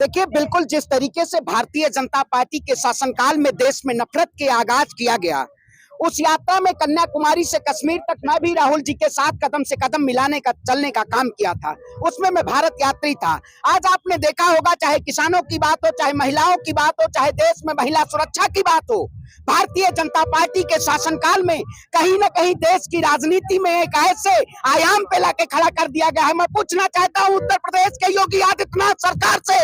देखिए, बिल्कुल जिस तरीके से भारतीय जनता पार्टी के शासनकाल में देश में नफरत के आगाज किया गया, उस यात्रा में कन्याकुमारी से कश्मीर तक मैं भी राहुल जी के साथ कदम से कदम मिलाने का चलने का काम किया था। उसमें मैं भारत यात्री था। आज आपने देखा होगा, चाहे किसानों की बात हो, चाहे महिलाओं की बात हो, चाहे देश में महिला सुरक्षा की बात हो, भारतीय जनता पार्टी के शासनकाल में कहीं न कहीं देश की राजनीति में एक ऐसे आयाम पे लाके खड़ा कर दिया गया है। मैं पूछना चाहता हूं उत्तर प्रदेश के योगी आदित्यनाथ सरकार से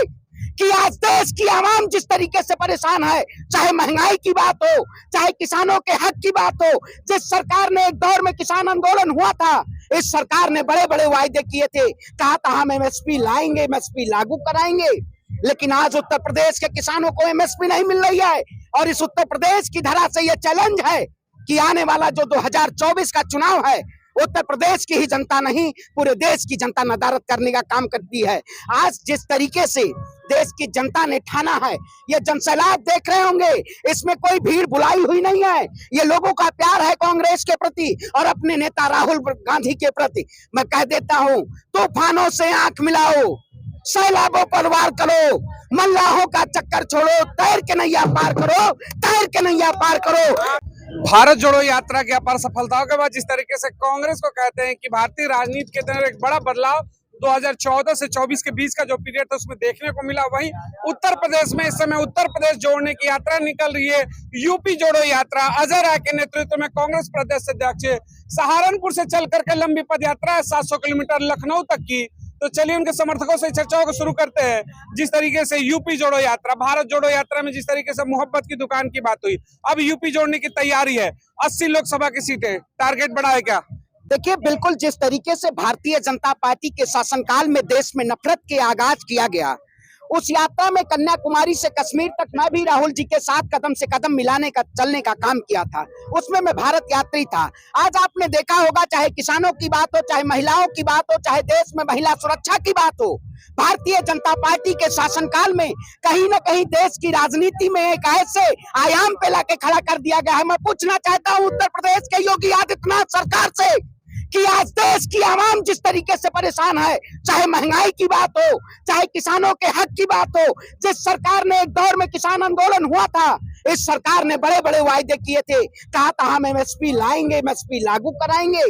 कि आज देश की आवाम जिस तरीके से परेशान है, चाहे महंगाई की बात हो, चाहे किसानों के हक की बात हो, जिस सरकार ने एक दौर में किसान आंदोलन हुआ था, इस सरकार ने बड़े बड़े वायदे किए थे, कहा था हम एमएसपी लाएंगे, एमएसपी लागू कराएंगे, लेकिन आज उत्तर प्रदेश के किसानों को एमएसपी नहीं मिल रही है। और इस उत्तर प्रदेश की धरा से यह चैलेंज है कि आने वाला जो 2024 का चुनाव है, उत्तर प्रदेश की ही जनता नहीं, पूरे देश की जनता नदारद करने का काम करती है। आज जिस तरीके से देश की जनता ने ठाना है, ये जनसैलाब देख रहे होंगे, इसमें कोई भीड़ बुलाई हुई नहीं है। ये लोगों का प्यार है कांग्रेस के प्रति और अपने नेता राहुल गांधी के प्रति। मैं कह देता हूं, तूफानों से आंख मिलाओ, सैलाबों पर वार करो, मल्लाहों का चक्कर छोड़ो, तैर के नैया पार करो, तैर के नैया पार करो। भारत जोड़ो यात्रा की अपार सफलताओं के बाद जिस तरीके से कांग्रेस को कहते हैं कि भारतीय राजनीति के अंदर एक बड़ा बदलाव 2014 से 24 के बीच का जो पीरियड था उसमें देखने को मिला, वहीं उत्तर प्रदेश में इस समय उत्तर प्रदेश जोड़ने की यात्रा निकल रही है। यूपी जोड़ो यात्रा अजय राय के नेतृत्व में कांग्रेस प्रदेश अध्यक्ष सहारनपुर से चल करके लंबी पद यात्रा है 700 किलोमीटर लखनऊ तक की। तो चलिए उनके समर्थकों से चर्चाओं को शुरू करते हैं। जिस तरीके से यूपी जोड़ो यात्रा, भारत जोड़ो यात्रा में जिस तरीके से मोहब्बत की दुकान की बात हुई, अब यूपी जोड़ने की तैयारी है। 80 लोकसभा की सीटें टारगेट बढ़ा है क्या? देखिए, बिल्कुल जिस तरीके से भारतीय जनता पार्टी के शासनकाल में देश में नफरत के आगाज किया गया, उस यात्रा में कन्याकुमारी से कश्मीर तक मैं भी राहुल जी के साथ कदम से कदम मिलाने का चलने का काम किया था। उसमें मैं भारत यात्री था। आज आपने देखा होगा, चाहे किसानों की बात हो, चाहे महिलाओं की बात हो, चाहे देश में महिला सुरक्षा की बात हो, भारतीय जनता पार्टी के शासनकाल में कहीं न कहीं देश की राजनीति में एक ऐसे आयाम पे लाके खड़ा कर दिया गया है। मैं पूछना चाहता हूं उत्तर प्रदेश के योगी आदित्यनाथ सरकार से कि आज देश की आवाम जिस तरीके से परेशान है, चाहे महंगाई की बात हो, चाहे किसानों के हक की बात हो, जिस सरकार ने एक दौर में किसान आंदोलन हुआ था, इस सरकार ने बड़े बड़े वायदे किए थे, कहा था हम एमएसपी लाएंगे, एमएसपी लागू कराएंगे,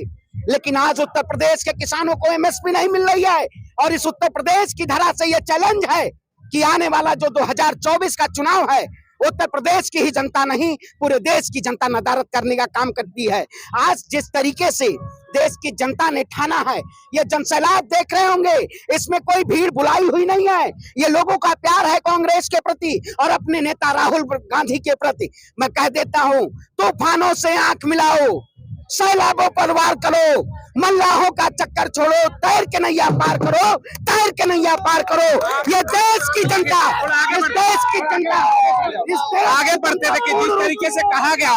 लेकिन आज उत्तर प्रदेश के किसानों को एमएसपी नहीं मिल रही है। और इस उत्तर प्रदेश की धरा से यह चैलेंज है कि आने वाला जो 2024 का चुनाव है, उत्तर प्रदेश की ही जनता नहीं, पूरे देश की जनता नदारद करने का काम करती है। आज जिस तरीके से देश की जनता ने ठाना है, ये जनसैलाब देख रहे होंगे, इसमें कोई भीड़ बुलाई हुई नहीं है। ये लोगों का प्यार है कांग्रेस के प्रति और अपने नेता राहुल गांधी के प्रति। मैं कह देता हूं, तूफानों से आंख मिलाओ, सैलाबों पर वार करो, मल्लाहों का चक्कर छोड़ो, तैर के नैया पार करो, तैर के नैया पार करो। ये देश की जनता, इस देश की जनता आगे बढ़ते थे कि जिस तरीके से कहा गया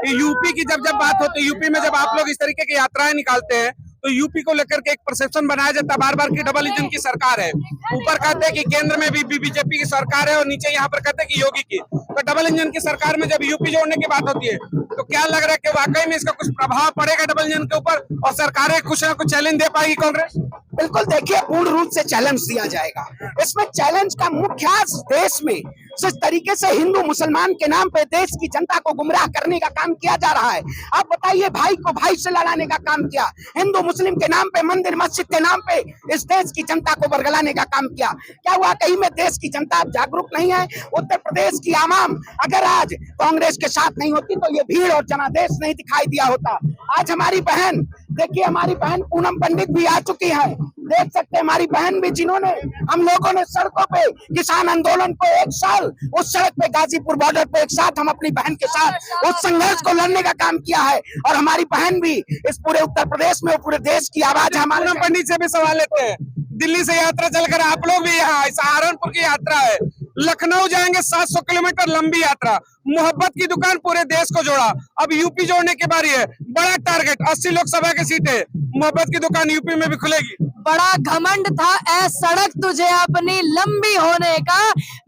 कि यूपी की जब बात होती है, यूपी में जब आप लोग इस तरीके की यात्राएं निकालते हैं तो यूपी को लेकर के एक परसेप्शन बनाया जाता है बार बार की डबल इंजन की सरकार है। ऊपर कहते हैं कि केंद्र में भी बीजेपी की सरकार है और नीचे यहाँ पर कहते हैं कि योगी की। तो डबल इंजन की सरकार में जब यूपी जोड़ने की बात होती है तो क्या लग रहा है कि वाकई में इसका कुछ प्रभाव पड़ेगा डबल इंजन के ऊपर और सरकारें कुछ ना कुछ चैलेंज दे पाएगी कांग्रेस? बिल्कुल, देखिए, पूर्ण रूप से चैलेंज दिया जाएगा। इसमें चैलेंज का मुख्य देश में जिस तरीके से हिंदू मुसलमान के नाम पे देश की जनता को गुमराह करने का काम किया जा रहा है। आप बताइए, भाई को भाई से लड़ाने का काम किया, हिंदू मुस्लिम के नाम पे, मंदिर मस्जिद के नाम पे इस देश की जनता को बरगलाने का काम किया। क्या हुआ, कहीं में देश की जनता जागरूक नहीं है? उत्तर प्रदेश की आवाम अगर आज कांग्रेस के साथ नहीं होती तो ये भीड़ और जनादेश नहीं दिखाई दिया होता। आज हमारी बहन, देखिए, हमारी बहन पूनम पंडित भी आ चुकी है, देख सकते हैं हमारी बहन भी, जिन्होंने हम लोगों ने सड़कों पे किसान आंदोलन को एक साल उस सड़क पे गाजीपुर बॉर्डर पे एक साथ हम अपनी बहन के साथ उस संघर्ष को लड़ने का काम किया है। और हमारी बहन भी इस पूरे उत्तर प्रदेश में, पूरे देश की आवाज है। हमारे पंडित से भी सवाल लेते हैं, दिल्ली से यात्रा चलकर आप लोग भी यहाँ, सहारनपुर की यात्रा है, लखनऊ जाएंगे, 700 किलोमीटर लंबी यात्रा, मोहब्बत की दुकान, पूरे देश को जोड़ा। अब यूपी जोड़ने की बारी है, बड़ा टारगेट 80 लोकसभा की सीटें, मोहब्बत की दुकान यूपी में भी खुलेगी। बड़ा घमंड था ए सड़क तुझे अपनी लंबी होने का,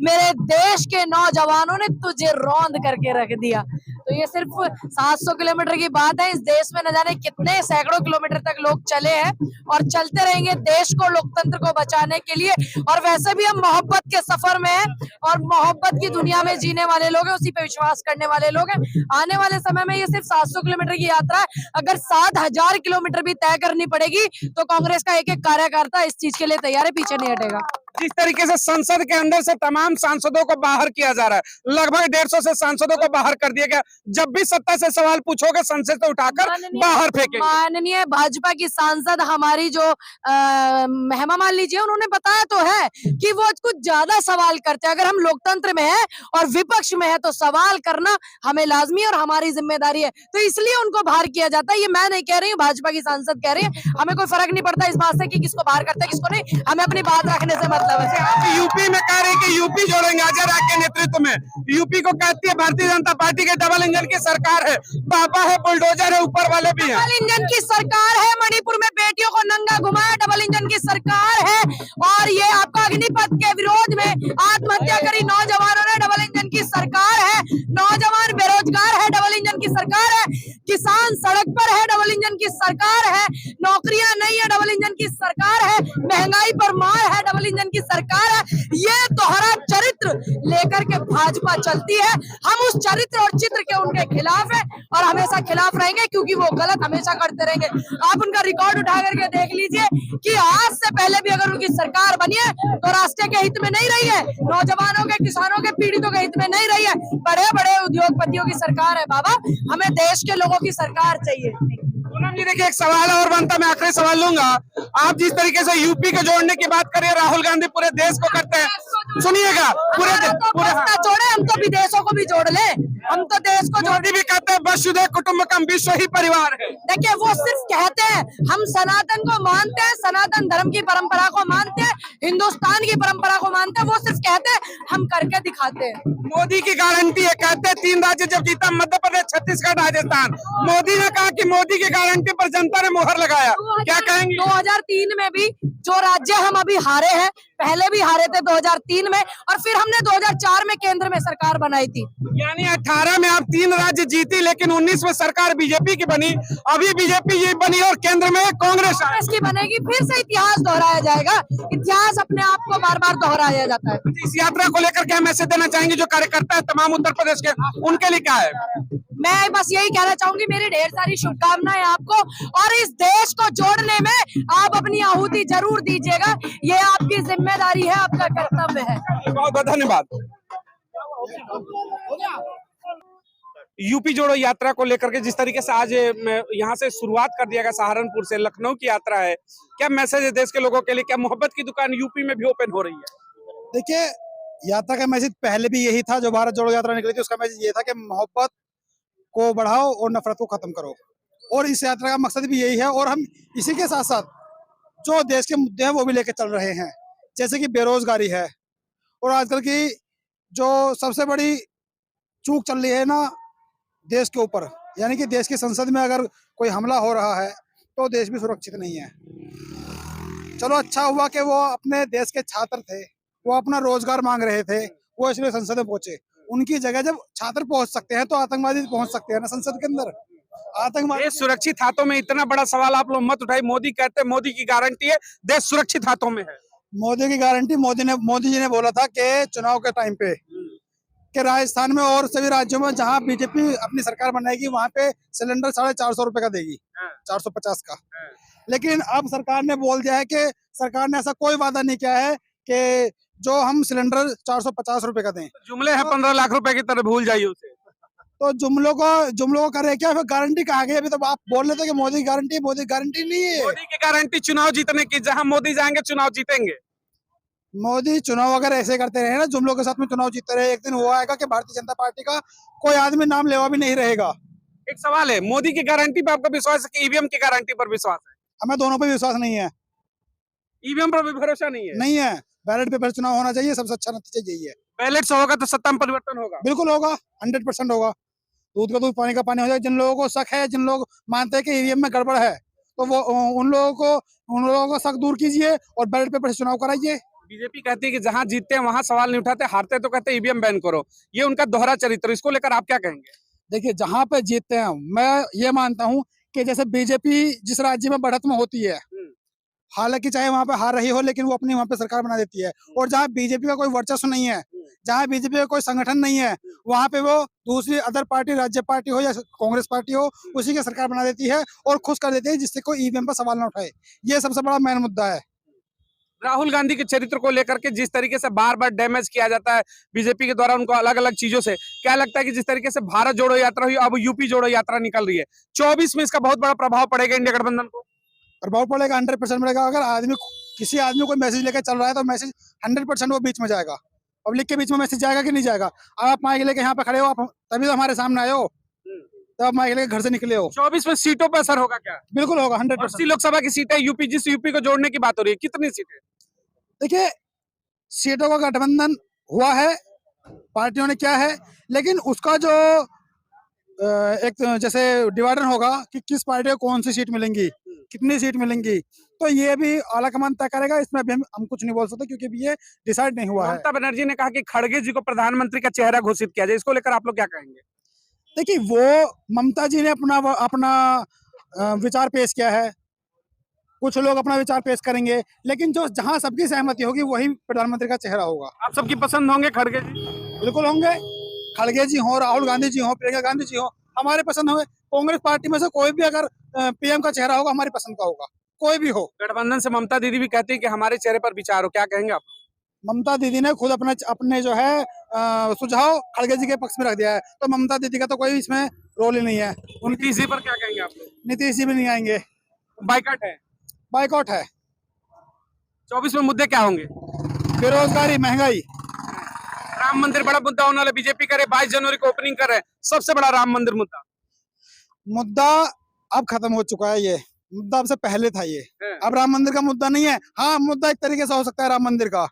मेरे देश के नौजवानों ने तुझे रौंद करके रख दिया। तो ये सिर्फ 700 किलोमीटर की बात है। इस देश में न जाने कितने सैकड़ों किलोमीटर तक लोग चले हैं और चलते रहेंगे देश को, लोकतंत्र को बचाने के लिए। और वैसे भी हम मोहब्बत के सफर में हैं और मोहब्बत की दुनिया में जीने वाले लोग हैं, उसी पे विश्वास करने वाले लोग हैं। आने वाले समय में ये सिर्फ 700 किलोमीटर की यात्रा है, अगर 7000 किलोमीटर भी तय करनी पड़ेगी तो कांग्रेस का एक एक कार्यकर्ता इस चीज के लिए तैयार है, पीछे नहीं हटेगा। जिस तरीके से संसद के अंदर से तमाम सांसदों को बाहर किया जा रहा है, लगभग 150 से सांसदों को बाहर कर दिया गया। जब भी सत्ता से सवाल पूछोगे संसद से उठाकर बाहर फेंकेंगे। माननीय भाजपा की सांसद हमारी जो हेमा मान लीजिए, उन्होंने बताया तो है कि वो कुछ ज्यादा सवाल करते हैं। अगर हम लोकतंत्र में है और विपक्ष में है तो सवाल करना हमें लाजमी है और हमारी जिम्मेदारी है, तो इसलिए उनको बाहर किया जाता है। ये मैं नहीं कह रही हूँ, भाजपा की सांसद कह रही है। हमें कोई फर्क नहीं पड़ता इस बात से कि किसको बाहर करते हैं किसको नहीं, हमें अपनी बात रखने से मतलब है। आप यूपी में कह रहे हैं कि यूपी जोड़ेंगे, अजय राय के नेतृत्व में। यूपी को कहती है भारतीय जनता पार्टी के डबल इंजन की सरकार है, पापा है, बुलडोजर है, ऊपर वाले भी हैं। डबल इंजन की सरकार है, मणिपुर में बेटियों को नंगा घुमाया, डबल इंजन की सरकार है। और ये आपका अग्निपथ के विरोध में आत्महत्या करी नौजवानों ने, डबल इंजन की सरकार है। नौजवान बेरोजगार है, डबल इंजन की सरकार है। किसान सड़क पर है, डबल इंजन की सरकार है। नौकरियां नहीं है, डबल इंजन की सरकार है। महंगाई पर मार है, डबल इंजन की सरकार है। ये दोहरा चरित्र लेकर के भाजपा चलती है। हम उस चरित्र और चित्र के उनके खिलाफ है और हमेशा खिलाफ रहेंगे, क्योंकि वो गलत हमेशा करते रहेंगे। आप उनका रिकॉर्ड उठा करके देख लीजिए कि आज से पहले भी अगर उनकी सरकार बनी है तो राष्ट्र के हित में नहीं रही है, नौजवानों के, किसानों के, पीड़ितों के हित में नहीं रही है। बड़े बड़े उद्योगपतियों की सरकार है बाबा, हमें देश के लोगों की सरकार चाहिए। पूनम जी देखिए, एक सवाल और बनता, मैं आखिरी सवाल लूंगा। आप जिस तरीके से यूपी के जोड़ने की बात करिए, राहुल गांधी पूरे देश को करते हैं, सुनिएगा, पूरे जोड़े, हम तो विदेशों को भी जोड़ ले, हम तो देश को मोदी भी कहते हैं वसुधैव कुटुंबकम, विश्व ही परिवार है। देखिए वो सिर्फ कहते हैं, हम सनातन को मानते हैं, सनातन धर्म की परंपरा को मानते हैं, हिंदुस्तान की परंपरा को मानते हैं। वो सिर्फ कहते हैं, हम करके दिखाते हैं। मोदी की गारंटी है, कहते हैं 3 राज्य जब जीता, मध्य प्रदेश, छत्तीसगढ़, राजस्थान। मोदी ने कहा कि मोदी की गारंटी पर जनता ने मुहर लगाया, क्या कहेंगे? 2003 में भी जो राज्य हम अभी हारे हैं, पहले भी हारे थे 2003 में, और फिर हमने 2004 में केंद्र में सरकार बनाई थी। यानी 18 में आप 3 राज्य जीती, लेकिन 19 में सरकार बीजेपी की बनी, अभी बीजेपी ये बनी और केंद्र में कांग्रेस की बनेगी। फिर से इतिहास दोहराया जाएगा, इतिहास अपने आप को बार बार दोहराया जाता है। इस यात्रा को लेकर क्या मैसेज देना चाहेंगे जो कार्यकर्ता है तमाम उत्तर प्रदेश के, उनके लिए क्या है? मैं बस यही कहना चाहूंगी, मेरी ढेर सारी शुभकामनाएं आपको, और इस देश को जोड़ने में आप अपनी आहुति जरूर दीजिएगा। ये आपकी जिम्मेदारी है, आपका कर्तव्य है। बहुत बहुत धन्यवाद। यूपी जोड़ो यात्रा को लेकर के जिस तरीके से आज यहाँ से शुरुआत कर दिया गया, सहारनपुर से लखनऊ की यात्रा है, क्या मैसेज है देश के लोगों के लिए? क्या मोहब्बत की दुकान यूपी में भी ओपन हो रही है? देखिए, यात्रा का मैसेज पहले भी यही था, जो भारत जोड़ो यात्रा निकली थी उसका मैसेज ये था कि मोहब्बत को बढ़ाओ और नफरत को खत्म करो। और इस यात्रा का मकसद भी यही है, और हम इसी के साथ साथ जो देश के मुद्दे हैं वो भी लेकर चल रहे हैं, जैसे कि बेरोजगारी है, और आजकल की जो सबसे बड़ी चूक चल रही है ना देश के ऊपर, यानी कि देश की संसद में अगर कोई हमला हो रहा है तो देश भी सुरक्षित नहीं है। चलो अच्छा हुआ कि वो अपने देश के छात्र थे, वो अपना रोजगार मांग रहे थे, वो इसलिए संसद में पहुंचे। उनकी जगह जब छात्र पहुंच सकते हैं तो आतंकवादी पहुंच सकते हैं ना संसद के अंदर। आतंकवादी सुरक्षित हाथों में, इतना बड़ा सवाल आप लोग मत उठाइए। मोदी कहते हैं मोदी की गारंटी है, देश सुरक्षित हाथों में है। मोदी की गारंटी मोदी जी ने बोला था कि चुनाव के टाइम पे कि राजस्थान में और सभी राज्यों में जहां बीजेपी अपनी सरकार बनाएगी वहां पे सिलेंडर 450 रुपए का देगी, 450 का। लेकिन अब सरकार ने बोल दिया है कि सरकार ने ऐसा कोई वादा नहीं किया है कि जो हम सिलेंडर 450 रुपए का दें। जुमले हैं 15 लाख रुपए की तरह, भूल जाइए उसे। तो जुमलों को करे क्या, फिर गारंटी कहाँ गई? अभी तो आप बोल रहे थे कि मोदी की गारंटी नहीं है। मोदी की गारंटी चुनाव जीतने की, जहां मोदी जाएंगे चुनाव जीतेंगे। मोदी चुनाव अगर ऐसे करते रहे ना, जुमलों के साथ में चुनाव जीतते रहे, एक दिन वो आएगा कि भारतीय जनता पार्टी का कोई आदमी नाम लेवा भी नहीं रहेगा। एक सवाल है, मोदी की गारंटी पर आपका विश्वास है कि ईवीएम की गारंटी पर विश्वास है? हमें दोनों पर विश्वास नहीं है। ईवीएम पर भी भरोसा नहीं है? नहीं है, बैलेट पेपर चुनाव होना चाहिए, सबसे अच्छा नतीजा यही है। बैलेट से होगा तो सत्ता में परिवर्तन होगा? बिल्कुल होगा, 100% होगा। दूध का दूध पानी का पानी हो जाए। जिन लोगों को शक है, जिन लोग मानते हैं कि ईवीएम में गड़बड़ है, तो वो उन लोगों को शक दूर कीजिए और बैलेट पेपर से चुनाव कराइए। बीजेपी कहती है कि जहां जीतते हैं वहां सवाल नहीं उठाते, हारते तो कहते हैं ईवीएम बैन करो। ये उनका दोहरा चरित्र, इसको लेकर आप क्या कहेंगे? देखिए जहां पे जीतते हैं, मैं ये मानता हूं कि जैसे बीजेपी जिस राज्य में बढ़त में होती है, हालांकि चाहे वहां पे हार रही हो, लेकिन वो अपनी वहां पे सरकार बना देती है। और जहां बीजेपी का कोई वर्चस्व नहीं है, जहां बीजेपी का कोई संगठन नहीं है, वहां पे वो दूसरी अदर पार्टी, राज्य पार्टी हो या कांग्रेस पार्टी हो, उसी की सरकार बना देती है और खुश कर देती है, जिससे कोई ईवीएम पर सवाल ना उठाए। ये सबसे बड़ा मेन मुद्दा है। राहुल गांधी के चरित्र को लेकर के जिस तरीके से बार बार डैमेज किया जाता है बीजेपी के द्वारा उनको अलग अलग चीजों से, क्या लगता है कि जिस तरीके से भारत जोड़ो यात्रा हुई, अब यूपी जोड़ो यात्रा निकल रही है, 24 में इसका बहुत बड़ा प्रभाव पड़ेगा इंडिया गठबंधन को? प्रभाव पड़ेगा, 100% पड़ेगा। अगर किसी आदमी को मैसेज लेकर चल रहा है तो मैसेज 100% वो बीच में जाएगा, पब्लिक के बीच में मैसेज जाएगा कि नहीं जाएगा। अब आप माइक लेके यहाँ पे खड़े हो, आप तभी तो हमारे सामने आए हो, तब आप माइक लेके घर से निकले हो। 24 में सीटों पर असर होगा क्या? बिल्कुल होगा, 80 100%। लोकसभा की सीटें यूपी, जिस यूपी को जोड़ने की बात हो रही है, कितनी सीटें? देखिए सीटों का गठबंधन हुआ है, पार्टियों ने क्या है, लेकिन उसका जो एक जैसे डिवाइडर होगा कि किस पार्टी को कौन सी सीट मिलेंगी, कितनी सीट मिलेंगी, तो ये भी आलाकमान तय करेगा। इसमें अभी हम कुछ नहीं बोल सकते, क्योंकि अभी ये डिसाइड नहीं हुआ है। ममता बनर्जी ने कहा कि खड़गे जी को प्रधानमंत्री का चेहरा घोषित किया जाए, इसको लेकर आप लोग क्या कहेंगे? देखिए वो ममता जी ने अपना विचार पेश किया है, कुछ लोग अपना विचार पेश करेंगे, लेकिन जो जहां सबकी सहमति होगी वही प्रधानमंत्री का चेहरा होगा। आप सबकी पसंद होंगे खड़गे जी? बिल्कुल होंगे, खड़गे जी हो, राहुल गांधी जी हो, प्रियंका गांधी जी हो, हमारे पसंद होंगे। कांग्रेस पार्टी में से कोई भी अगर पीएम का चेहरा होगा, हमारी पसंद का होगा, कोई भी हो। गठबंधन से ममता दीदी भी कहती है कि हमारे चेहरे पर विचार हो, क्या कहेंगे आप? ममता दीदी ने खुद अपने जो है सुझाव खड़गे जी के पक्ष में रख दिया है, तो ममता दीदी का तो कोई इसमें रोल ही नहीं है। नीतीश जी पर क्या कहेंगे आप लोग? नीतीश जी भी नहीं आएंगे, बाइकआउट है। बाइकआउट है। 24 में मुद्दे क्या होंगे? बेरोजगारी, महंगाई। राम मंदिर बड़ा मुद्दा होने वाला, बीजेपी करे 22 जनवरी को ओपनिंग करे, सबसे बड़ा राम मंदिर मुद्दा अब खत्म हो चुका है। ये मुद्दा अब से पहले था, ये है। अब राम मंदिर का मुद्दा नहीं है। हाँ, मुद्दा एक तरीके से हो सकता है राम मंदिर का।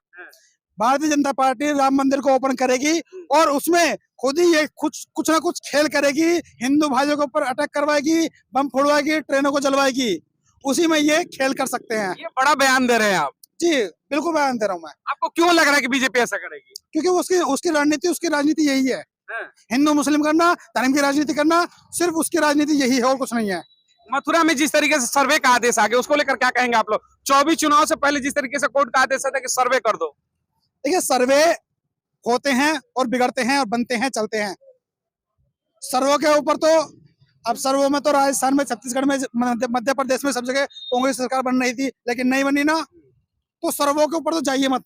भारतीय जनता पार्टी राम मंदिर को ओपन करेगी और उसमें खुद ही ये कुछ ना कुछ खेल करेगी, हिंदू भाइयों के ऊपर अटैक करवाएगी, बम फोड़वाएगी, ट्रेनों को जलवाएगी, उसी में ये खेल कर सकते हैं। ये बड़ा बयान दे रहे हैं आप? जी बिल्कुल बयान दे रहा हूँ मैं। आपको क्यों लग रहा है कि बीजेपी ऐसा करेगी? क्योंकि उसकी राजनीति यही है, हिंदू मुस्लिम करना, धर्म की राजनीति करना, सिर्फ उसकी राजनीति यही है और कुछ नहीं है। मथुरा में जिस तरीके से सर्वे का आदेश आ गया, उसको लेकर क्या कहेंगे आप लोग? 24 चुनाव से पहले जिस तरीके से कोर्ट का आदेश आता है कि सर्वे कर दो। देखिए सर्वे होते हैं और बिगड़ते हैं और बनते हैं, चलते हैं। सर्वों के ऊपर तो अब सर्वों में तो राजस्थान में, छत्तीसगढ़ में, मध्य प्रदेश में सब जगह कांग्रेस सरकार बन रही थी, लेकिन नहीं बनी ना, तो सर्वों के ऊपर तो जाइए मत।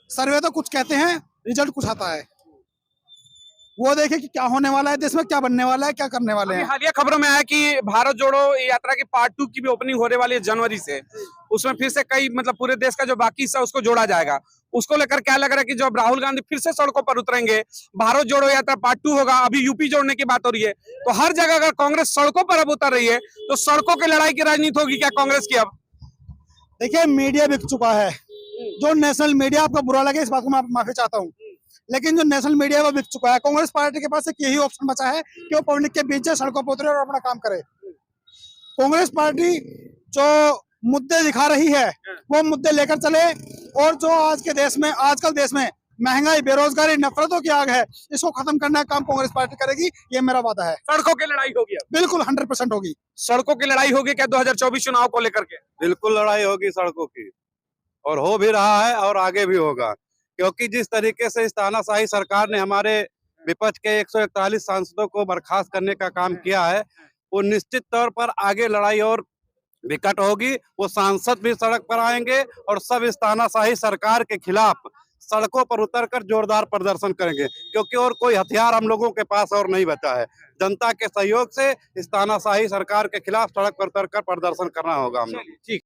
सर्वे तो कुछ कहते हैं, रिजल्ट कुछ आता है। वो देखे कि क्या होने वाला है देश में, क्या बनने वाला है, क्या करने वाले हैं। हालिया खबरों में आया कि भारत जोड़ो यात्रा की पार्ट 2 की भी ओपनिंग होने वाली है जनवरी से। उसमें फिर से कई मतलब पूरे देश का जो बाकी हिस्सा उसको जोड़ा जाएगा। उसको लेकर क्या लग रहा है कि जब राहुल गांधी फिर से सड़कों पर उतरेंगे, भारत जोड़ो यात्रा पार्ट 2 होगा, अभी यूपी जोड़ने की बात हो रही है, तो हर जगह अगर कांग्रेस सड़कों पर अब उतर रही है तो सड़कों की लड़ाई की राजनीति होगी क्या कांग्रेस की अब? देखिए मीडिया बिक चुका है। जो नेशनल मीडिया, आपको बुरा लगे इस बात को मैं माफी चाहता हूँ, लेकिन जो नेशनल मीडिया वो बिक चुका है। कांग्रेस पार्टी के पास एक यही ऑप्शन बचा है कि वो पब्लिक के बीच से सड़कों पर उतरे और अपना काम करे। कांग्रेस पार्टी जो मुद्दे दिखा रही है वो मुद्दे लेकर चले, और जो आजकल देश में महंगाई, बेरोजगारी, नफरतों की आग है, इसको खत्म करने का काम कांग्रेस पार्टी करेगी, ये मेरा वादा है। सड़कों की लड़ाई होगी अब? बिल्कुल 100% होगी। सड़कों की लड़ाई होगी क्या 2024 चुनाव को लेकर के? बिल्कुल लड़ाई होगी सड़कों की, और हो भी रहा है और आगे भी होगा, क्योंकि जिस तरीके से इस तानाशाही सरकार ने हमारे विपक्ष के 141 सांसदों को बर्खास्त करने का काम किया है, वो निश्चित तौर पर आगे लड़ाई और विकट होगी। वो सांसद भी सड़क पर आएंगे और सब इस तानाशाही सरकार के खिलाफ सड़कों पर उतरकर जोरदार प्रदर्शन करेंगे, क्योंकि और कोई हथियार हम लोगों के पास और नहीं बचा है। जनता के सहयोग से इस तानाशाही सरकार के खिलाफ सड़क पर उतरकर प्रदर्शन करना होगा हम लोग। ठीक।